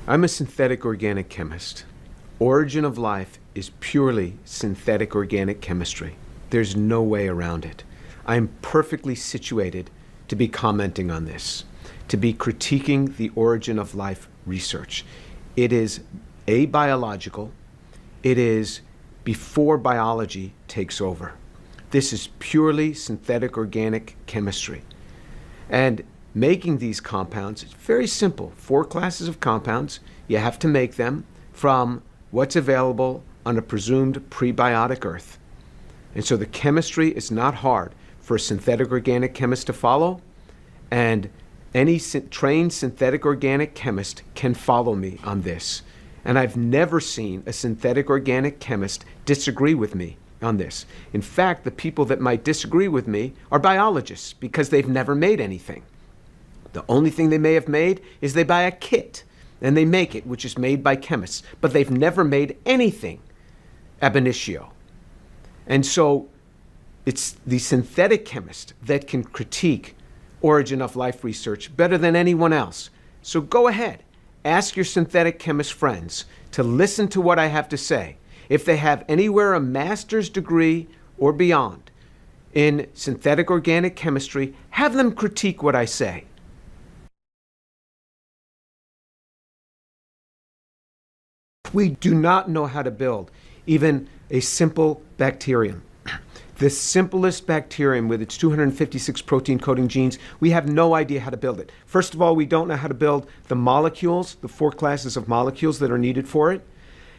I'm a synthetic organic chemist. Origin of life is purely synthetic organic chemistry. There's no way around it. I am perfectly situated to be commenting on this, to be critiquing the origin of life research. It is abiological. It is before biology takes over. This is purely synthetic organic chemistry. And making these compounds, it's very simple. 4 classes of compounds. You have to make them from what's available on a presumed prebiotic earth. And so the chemistry is not hard for a synthetic organic chemist to follow, and any trained synthetic organic chemist can follow me on this. And I've never seen a synthetic organic chemist disagree with me on this. In fact, the people that might disagree with me are biologists because they've never made anything. The only thing they may have made is they buy a kit and they make it, which is made by chemists, but they've never made anything ab initio. And so it's the synthetic chemist that can critique origin of life research better than anyone else. So go ahead, ask your synthetic chemist friends to listen to what I have to say. If they have anywhere a master's degree or beyond in synthetic organic chemistry, have them critique what I say. We do not know how to build even a simple bacterium. The simplest bacterium with its 256 protein coding genes, we have no idea how to build it. First of all, we don't know how to build the molecules, the 4 classes of molecules that are needed for it.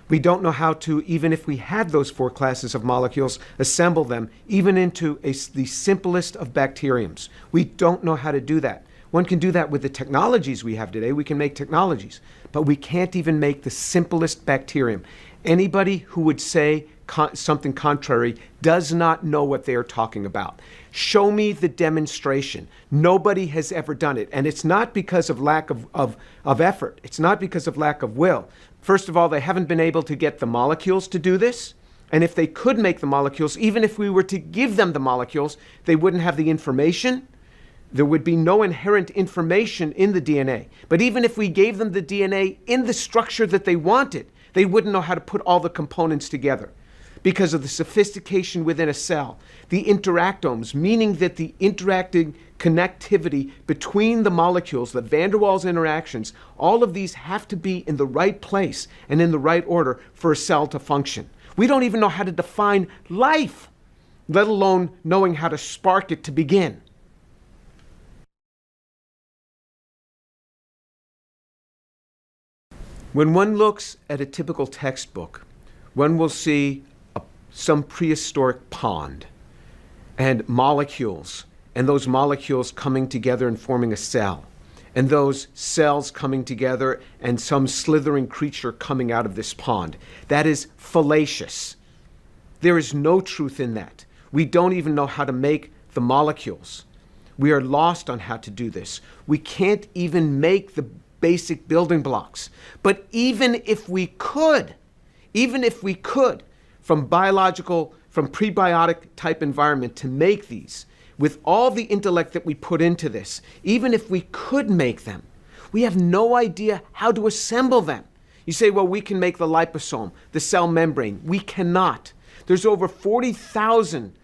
We don't know how to, even if we had those 4 classes of molecules, assemble them even into the simplest of bacteriums. We don't know how to do that. One can do that with the technologies we have today. We can make technologies, but we can't even make the simplest bacterium. Anybody who would say something contrary does not know what they are talking about. Show me the demonstration. Nobody has ever done it. And it's not because of lack of effort. It's not because of lack of will. First of all, they haven't been able to get the molecules to do this. And if they could make the molecules, even if we were to give them the molecules, they wouldn't have the information. There would be no inherent information in the DNA. But even if we gave them the DNA in the structure that they wanted, they wouldn't know how to put all the components together because of the sophistication within a cell. The interactomes, meaning that the interacting connectivity between the molecules, the van der Waals interactions, all of these have to be in the right place and in the right order for a cell to function. We don't even know how to define life, let alone knowing how to spark it to begin. When one looks at a typical textbook, one will see some prehistoric pond and molecules, and those molecules coming together and forming a cell, and those cells coming together and some slithering creature coming out of this pond. That is fallacious. There is no truth in that. We don't even know how to make the molecules. We are lost on how to do this. We can't even make the basic building blocks. But even if we could, from prebiotic type environment to make these, with all the intellect that we put into this, even if we could make them, we have no idea how to assemble them. You say, well, we can make the liposome, the cell membrane. We cannot. There's over 40,000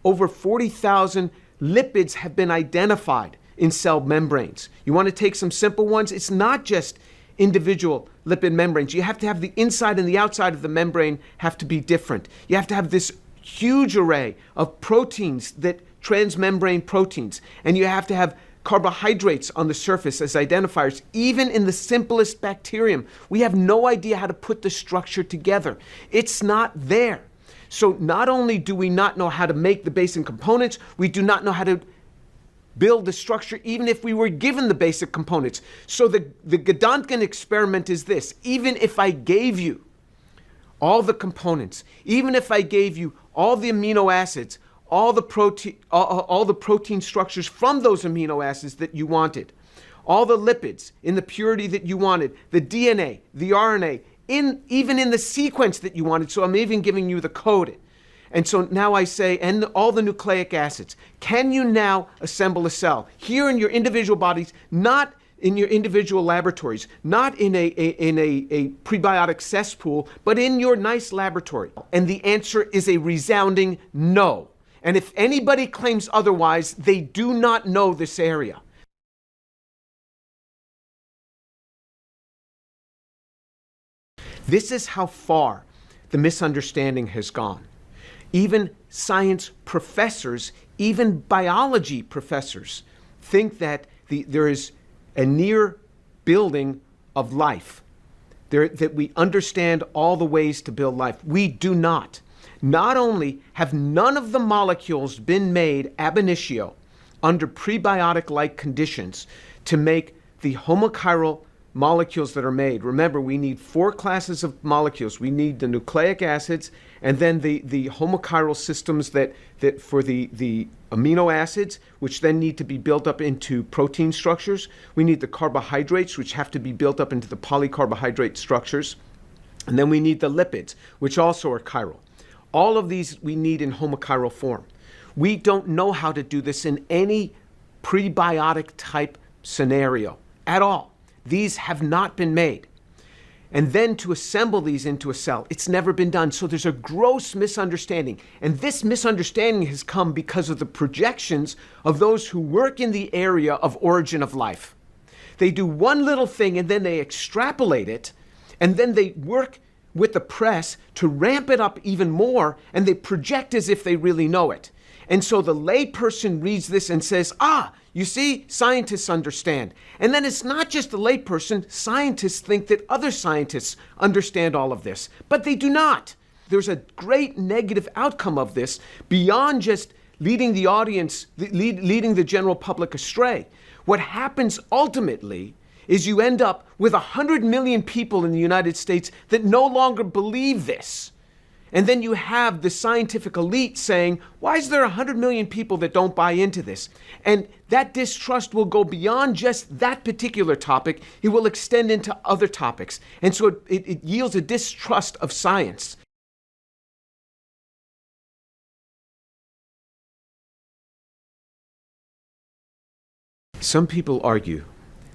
lipids have been identified in cell membranes. You want to take some simple ones? It's not just individual lipid membranes. You have to have the inside and the outside of the membrane have to be different. You have to have this huge array of proteins, that transmembrane proteins, and you have to have carbohydrates on the surface as identifiers. Even in the simplest bacterium, we have no idea how to put the structure together. It's not there. So not only do we not know how to make the basic components, we do not know how to build the structure even if we were given the basic components. So the Gedanken experiment is this: even if I gave you all the components, even if I gave you all the amino acids, all the protein structures from those amino acids that you wanted, all the lipids in the purity that you wanted, the DNA, the RNA, even in the sequence that you wanted, so I'm even giving you the code. And so now I say, and all the nucleic acids, can you now assemble a cell here in your individual bodies, not in your individual laboratories, not in a prebiotic cesspool, but in your nice laboratory? And the answer is a resounding no. And if anybody claims otherwise, they do not know this area. This is how far the misunderstanding has gone. Even science professors, even biology professors, think that there is a near building of life, that we understand all the ways to build life. We do not. Not only have none of the molecules been made ab initio under prebiotic-like conditions to make the homochiral molecules that are made. Remember, we need 4 classes of molecules. We need the nucleic acids, and then the homochiral systems that for the amino acids, which then need to be built up into protein structures. We need the carbohydrates, which have to be built up into the polycarbohydrate structures. And then we need the lipids, which also are chiral. All of these we need in homochiral form. We don't know how to do this in any prebiotic type scenario at all. These have not been made. And then to assemble these into a cell, it's never been done. So there's a gross misunderstanding. And this misunderstanding has come because of the projections of those who work in the area of origin of life. They do one little thing and then they extrapolate it, and then they work with the press to ramp it up even more, and they project as if they really know it. And so the layperson reads this and says, you see, scientists understand. And then it's not just the layperson. Scientists think that other scientists understand all of this, but they do not. There's a great negative outcome of this beyond just leading the audience, leading the general public astray. What happens ultimately is you end up with 100 million people in the United States that no longer believe this. And then you have the scientific elite saying, why is there 100 million people that don't buy into this? And that distrust will go beyond just that particular topic. It will extend into other topics. And so it yields a distrust of science. Some people argue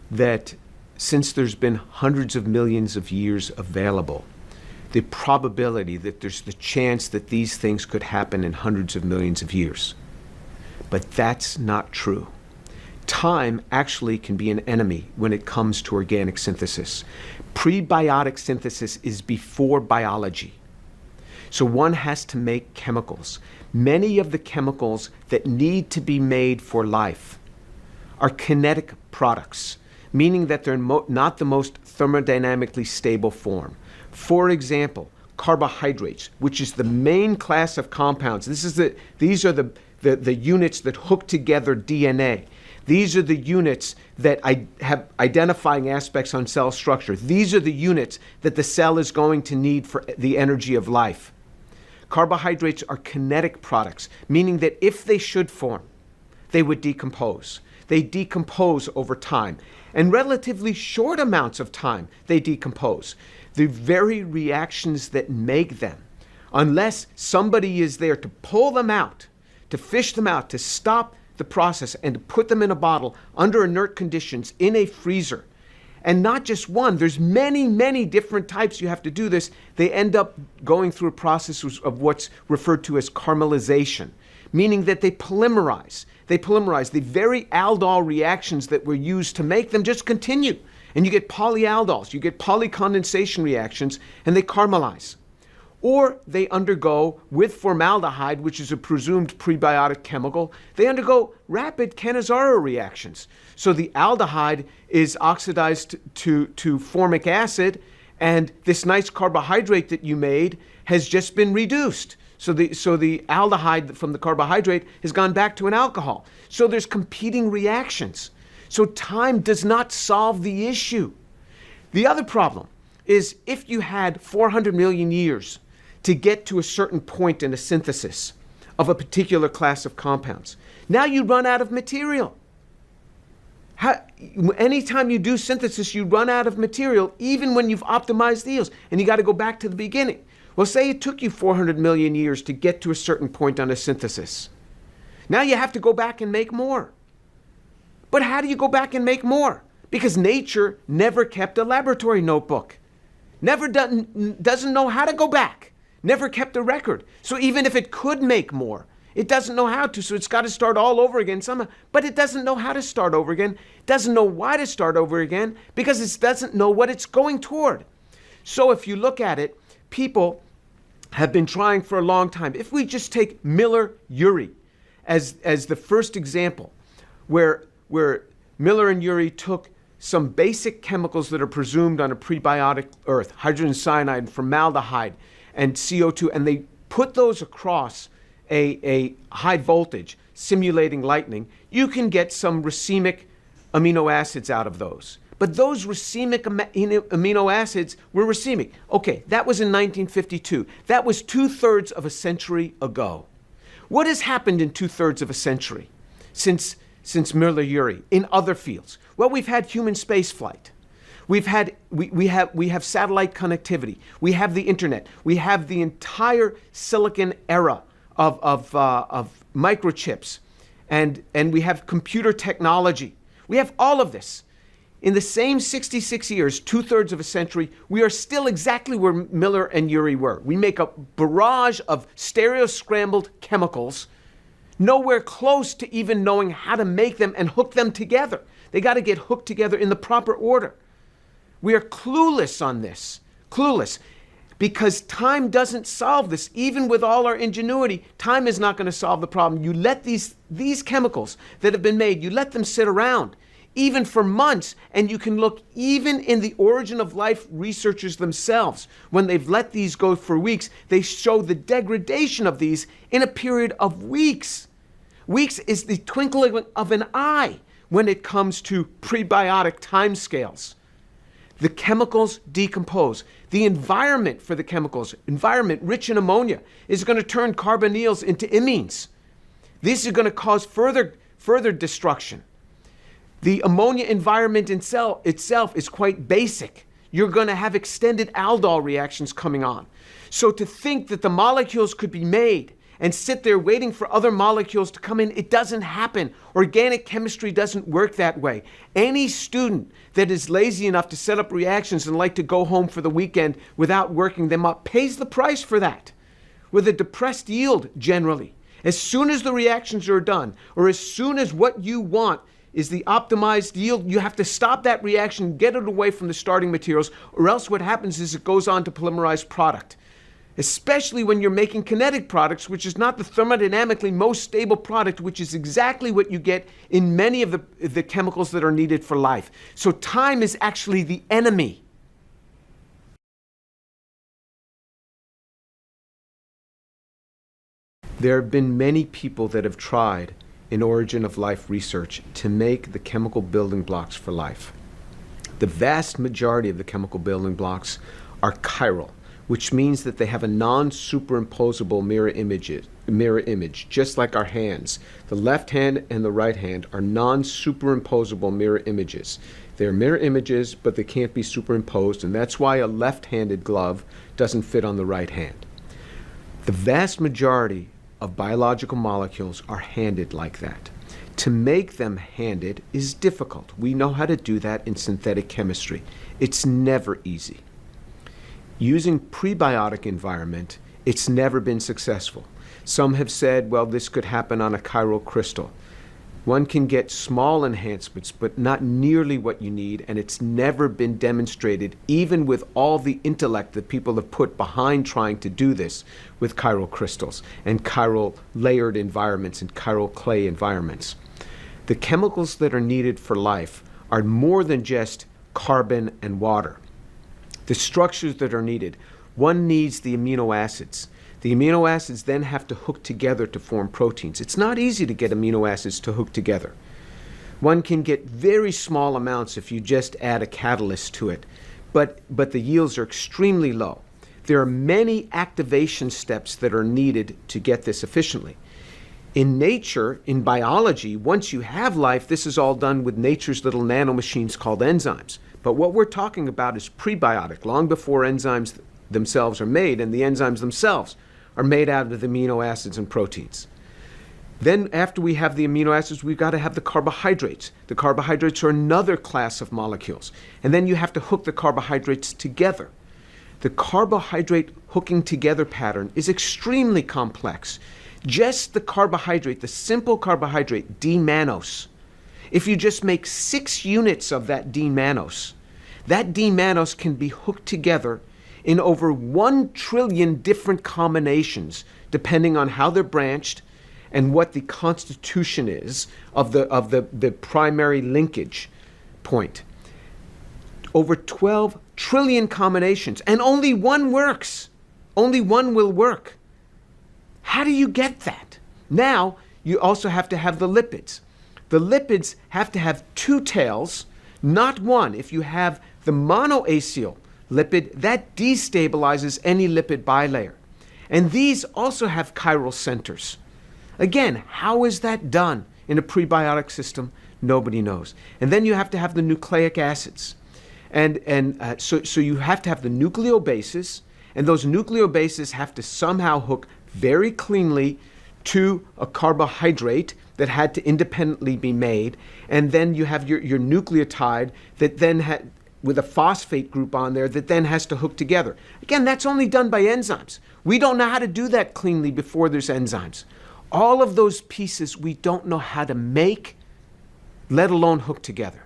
that since there's been hundreds of millions of years available, the probability that there's the chance that these things could happen in hundreds of millions of years. But that's not true. Time actually can be an enemy when it comes to organic synthesis. Prebiotic synthesis is before biology. So one has to make chemicals. Many of the chemicals that need to be made for life are kinetic products, meaning that they're not the most thermodynamically stable form. For example, carbohydrates, which is the main class of compounds. These are the units that hook together DNA. These are the units that have identifying aspects on cell structure. These are the units that the cell is going to need for the energy of life. Carbohydrates are kinetic products, meaning that if they should form, they would decompose. They decompose over time. And relatively short amounts of time, they decompose. The very reactions that make them, unless somebody is there to pull them out, to fish them out, to stop the process, and to put them in a bottle under inert conditions in a freezer, and not just one, there's many, many different types you have to do this, they end up going through a process of what's referred to as caramelization, meaning that they polymerize. They polymerize. The very aldol reactions that were used to make them just continue. And you get polyaldols, you get polycondensation reactions, and they caramelize. Or they undergo, with formaldehyde, which is a presumed prebiotic chemical, they undergo rapid Cannizzaro reactions. So the aldehyde is oxidized to formic acid, and this nice carbohydrate that you made has just been reduced. So the aldehyde from the carbohydrate has gone back to an alcohol. So there's competing reactions. So time does not solve the issue. The other problem is if you had 400 million years to get to a certain point in a synthesis of a particular class of compounds, now you run out of material. Anytime you do synthesis, you run out of material, even when you've optimized the yields, and you got to go back to the beginning. Well, say it took you 400 million years to get to a certain point on a synthesis. Now you have to go back and make more. But how do you go back and make more? because nature never kept a laboratory notebook, never doesn't know how to go back, never kept a record. So even if it could make more, it doesn't know how to, so it's got to start all over again somehow. But it doesn't know how to start over again, doesn't know why to start over again, because it doesn't know what it's going toward. So if you look at it, people have been trying for a long time. If we just take Miller-Urey as the first example, where Miller and Urey took some basic chemicals that are presumed on a prebiotic earth, hydrogen cyanide, formaldehyde, and CO2, and they put those across a high voltage, simulating lightning, you can get some racemic amino acids out of those. But those racemic amino acids were racemic. Okay, that was in 1952. That was 2/3 of a century ago. What has happened in 2/3 of a century since Miller-Urey in other fields? Well, we've had human space flight. We have satellite connectivity. We have the internet. We have the entire silicon era of microchips, and we have computer technology. We have all of this. In the same 66 years, 2/3 of a century, we are still exactly where Miller and Urey were. We make a barrage of stereo-scrambled chemicals, nowhere close to even knowing how to make them and hook them together. They got to get hooked together in the proper order. We are clueless on this, clueless, because time doesn't solve this. Even with all our ingenuity, time is not going to solve the problem. You let these chemicals that have been made, you let them sit around, even for months, and you can look even in the origin of life researchers themselves. When they've let these go for weeks, they show the degradation of these in a period of weeks. Weeks is the twinkling of an eye when it comes to prebiotic timescales. The chemicals decompose. The environment for the chemicals, environment rich in ammonia, is going to turn carbonyls into imines. These are going to cause further destruction. The ammonia environment itself is quite basic. You're going to have extended aldol reactions coming on. So to think that the molecules could be made and sit there waiting for other molecules to come in, it doesn't happen. Organic chemistry doesn't work that way. Any student that is lazy enough to set up reactions and like to go home for the weekend without working them up pays the price for that, with a depressed yield generally. As soon as the reactions are done, or as soon as what you want is the optimized yield, you have to stop that reaction, get it away from the starting materials, or else what happens is it goes on to polymerized product. Especially when you're making kinetic products, which is not the thermodynamically most stable product, which is exactly what you get in many of the chemicals that are needed for life. So time is actually the enemy. There have been many people that have tried in origin of life research to make the chemical building blocks for life. The vast majority of the chemical building blocks are chiral, which means that they have a non-superimposable mirror image, just like our hands. The left hand and the right hand are non-superimposable mirror images. They're mirror images, but they can't be superimposed, and that's why a left-handed glove doesn't fit on the right hand. The vast majority of biological molecules are handed like that. To make them handed is difficult. We know how to do that in synthetic chemistry. It's never easy. Using prebiotic environment, it's never been successful. Some have said, well, this could happen on a chiral crystal. One can get small enhancements, but not nearly what you need, and it's never been demonstrated, even with all the intellect that people have put behind trying to do this with chiral crystals and chiral layered environments and chiral clay environments. The chemicals that are needed for life are more than just carbon and water. The structures that are needed, one needs the amino acids. The amino acids then have to hook together to form proteins. It's not easy to get amino acids to hook together. One can get very small amounts if you just add a catalyst to it, but the yields are extremely low. There are many activation steps that are needed to get this efficiently. In nature, in biology, once you have life, this is all done with nature's little nanomachines called enzymes. But what we're talking about is prebiotic, long before enzymes themselves are made, and the enzymes themselves are made out of the amino acids and proteins. Then after we have the amino acids, we've got to have the carbohydrates. The carbohydrates are another class of molecules. And then you have to hook the carbohydrates together. The carbohydrate hooking together pattern is extremely complex. Just the carbohydrate, the simple carbohydrate, D-mannose. If you just make 6 units of that D-mannose, that D-mannose can be hooked together in over 1 trillion different combinations, depending on how they're branched and what the constitution is of the primary linkage point. Over 12 trillion combinations, and only one works. Only one will work. How do you get that? Now, you also have to have the lipids. The lipids have to have 2 tails, not one. If you have the monoacyl lipid, that destabilizes any lipid bilayer. And these also have chiral centers. Again, how is that done in a prebiotic system? Nobody knows. And then you have to have the nucleic acids. So you have to have the nucleobases, and those nucleobases have to somehow hook very cleanly to a carbohydrate that had to independently be made. And then you have your nucleotide that then with a phosphate group on there that then has to hook together. Again, that's only done by enzymes. We don't know how to do that cleanly before there's enzymes. All of those pieces we don't know how to make, let alone hook together.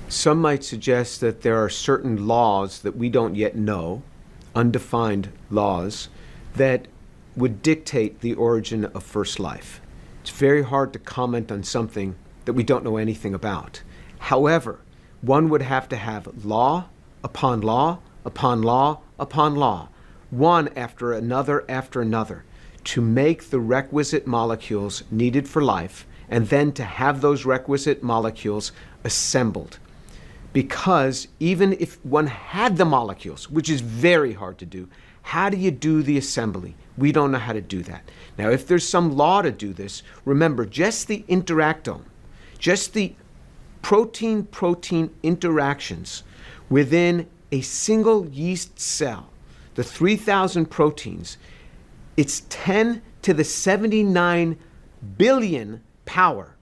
Some might suggest that there are certain laws that we don't yet know, undefined laws, that would dictate the origin of first life. It's very hard to comment on something that we don't know anything about. However, one would have to have law upon law upon law upon law, one after another, to make the requisite molecules needed for life, and then to have those requisite molecules assembled. Because even if one had the molecules, which is very hard to do, how do you do the assembly? We don't know how to do that. Now, if there's some law to do this, remember, just the interactome, just the protein-protein interactions within a single yeast cell, the 3,000 proteins, it's 10 to the 79 billion power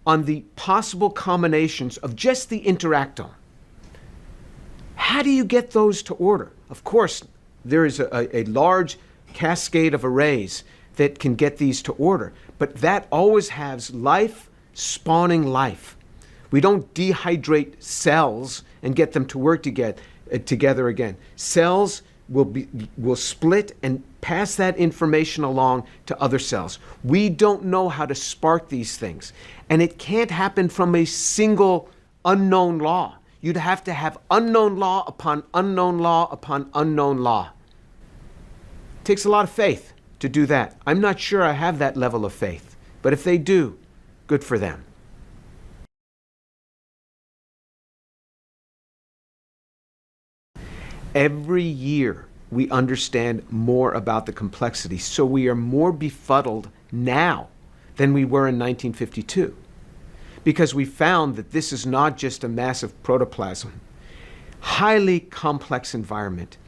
on the possible combinations of just the interactome. How do you get those to order? Of course, there is a large cascade of arrays that can get these to order, but that always has life spawning life. We don't dehydrate cells and get them to work together again. Cells will split and pass that information along to other cells. We don't know how to spark these things, and it can't happen from a single unknown law. You'd have to have unknown law upon unknown law upon unknown law. It takes a lot of faith to do that. I'm not sure I have that level of faith, but if they do, good for them. Every year we understand more about the complexity, so we are more befuddled now than we were in 1952. Because we found that this is not just a massive protoplasm, highly complex environment.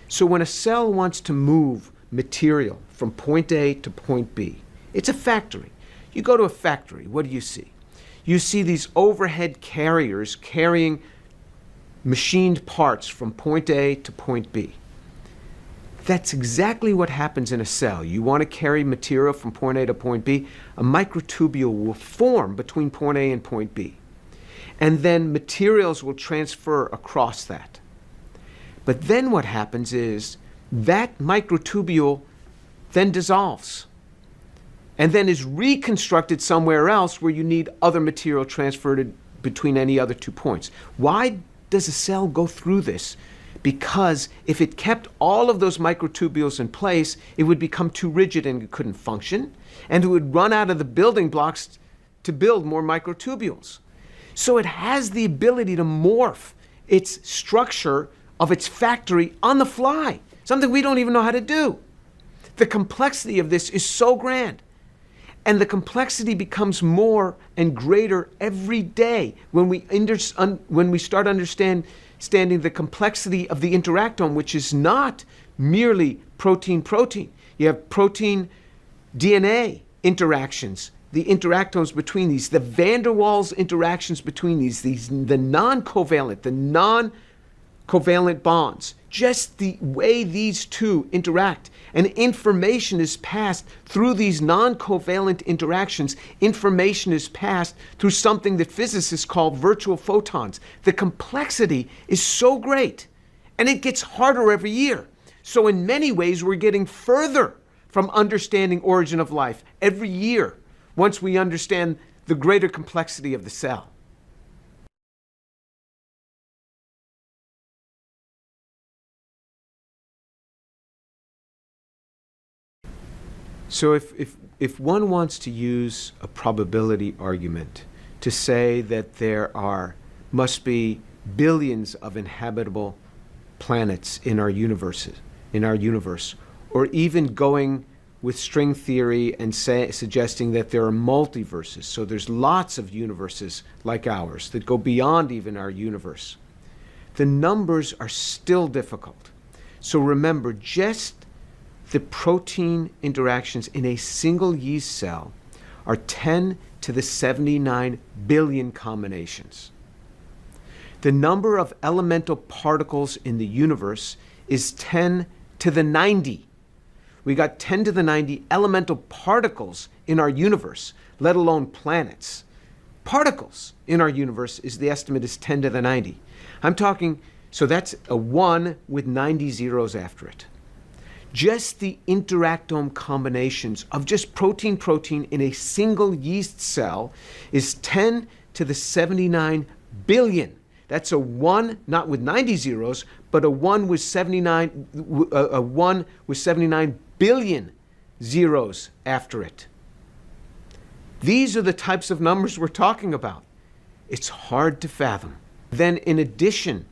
So when a cell wants to move material from point A to point B, it's a factory. You go to a factory, what do you see? You see these overhead carriers carrying machined parts from point A to point B. That's exactly what happens in a cell. You want to carry material from point A to point B, a microtubule will form between point A and point B. And then materials will transfer across that. But then what happens is that microtubule then dissolves and then is reconstructed somewhere else where you need other material transferred between any other 2 points. Why does a cell go through this? Because if it kept all of those microtubules in place, it would become too rigid and it couldn't function, and it would run out of the building blocks to build more microtubules. So it has the ability to morph its structure of its factory on the fly, something we don't even know how to do. The complexity of this is so grand. And the complexity becomes more and greater every day when we start understanding the complexity of the interactome, which is not merely protein-protein. You have protein-DNA interactions, the interactomes between these, the van der Waals interactions between the non-covalent bonds, just the way these two interact. And information is passed through these non-covalent interactions. Information is passed through something that physicists call virtual photons. The complexity is so great, and it gets harder every year. So in many ways, we're getting further from understanding origin of life every year once we understand the greater complexity of the cell. So if one wants to use a probability argument to say that there must be billions of inhabitable planets in our universe, or even going with string theory and suggesting that there are multiverses, so there's lots of universes like ours that go beyond even our universe, the numbers are still difficult. So remember, just the protein interactions in a single yeast cell are 10 to the 79 billion combinations. The number of elemental particles in the universe is 10 to the 90. We got 10 to the 90 elemental particles in our universe, let alone planets. Particles in our universe the estimate is 10 to the 90. I'm talking, so that's a 1 with 90 zeros after it. Just the interactome combinations of just protein-protein in a single yeast cell is 10 to the 79 billion. That's a 1, not with 90 zeros, but a 1 with 79 billion zeros after it. These are the types of numbers we're talking about. It's hard to fathom. Then in addition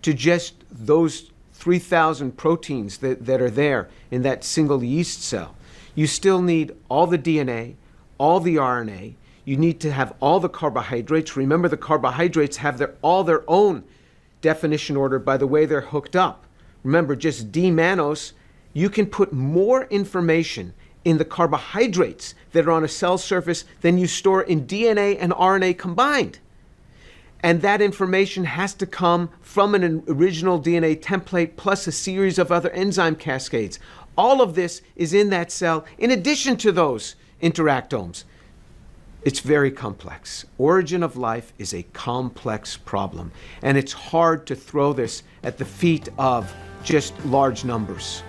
to just those 3,000 proteins that are there in that single yeast cell, you still need all the DNA, all the RNA. You need to have all the carbohydrates. Remember, the carbohydrates have all their own definition order by the way they're hooked up. Remember, just D-mannose, you can put more information in the carbohydrates that are on a cell surface than you store in DNA and RNA combined. And that information has to come from an original DNA template plus a series of other enzyme cascades. All of this is in that cell in addition to those interactomes. It's very complex. Origin of life is a complex problem, and it's hard to throw this at the feet of just large numbers.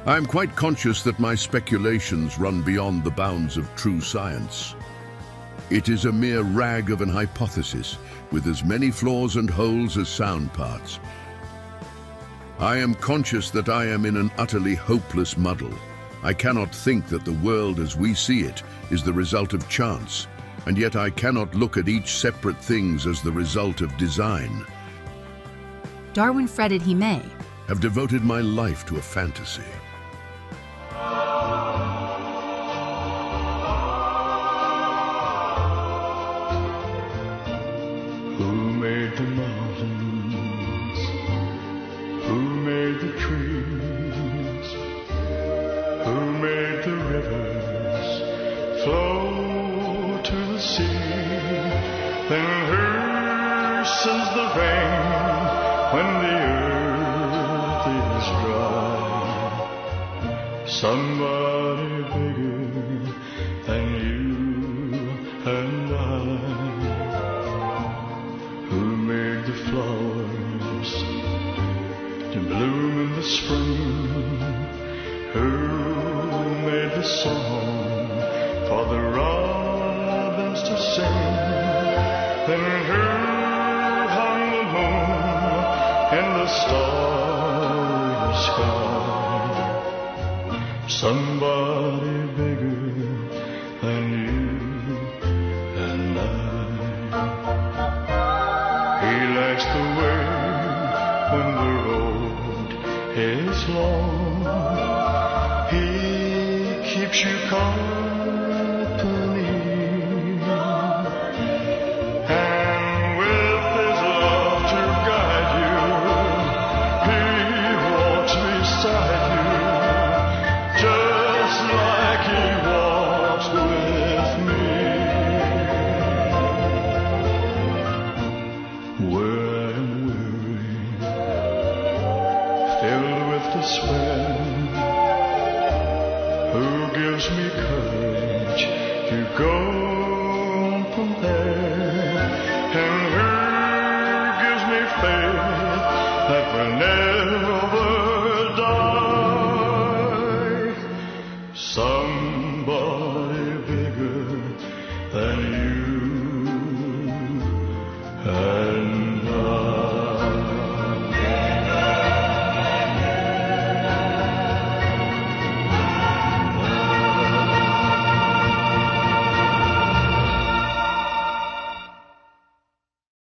I am quite conscious that my speculations run beyond the bounds of true science. It is a mere rag of an hypothesis with as many flaws and holes as sound parts. I am conscious that I am in an utterly hopeless muddle. I cannot think that the world as we see it is the result of chance, and yet I cannot look at each separate things as the result of design. Darwin fretted he may have devoted my life to a fantasy. Who made the mountains? Who made the trees? Who made the rivers flow to the sea? Then who sends the rain when the earth is dry? Somebody bigger than you and I. Who made the flowers to bloom in the spring? Who made the song for the robins to sing? Then who hung the moon in the starry sky? Somebody bigger than you and I. He lights the way when the road is long. He keeps you company, and with his love to guide you, he walks beside gives me courage to go on from there.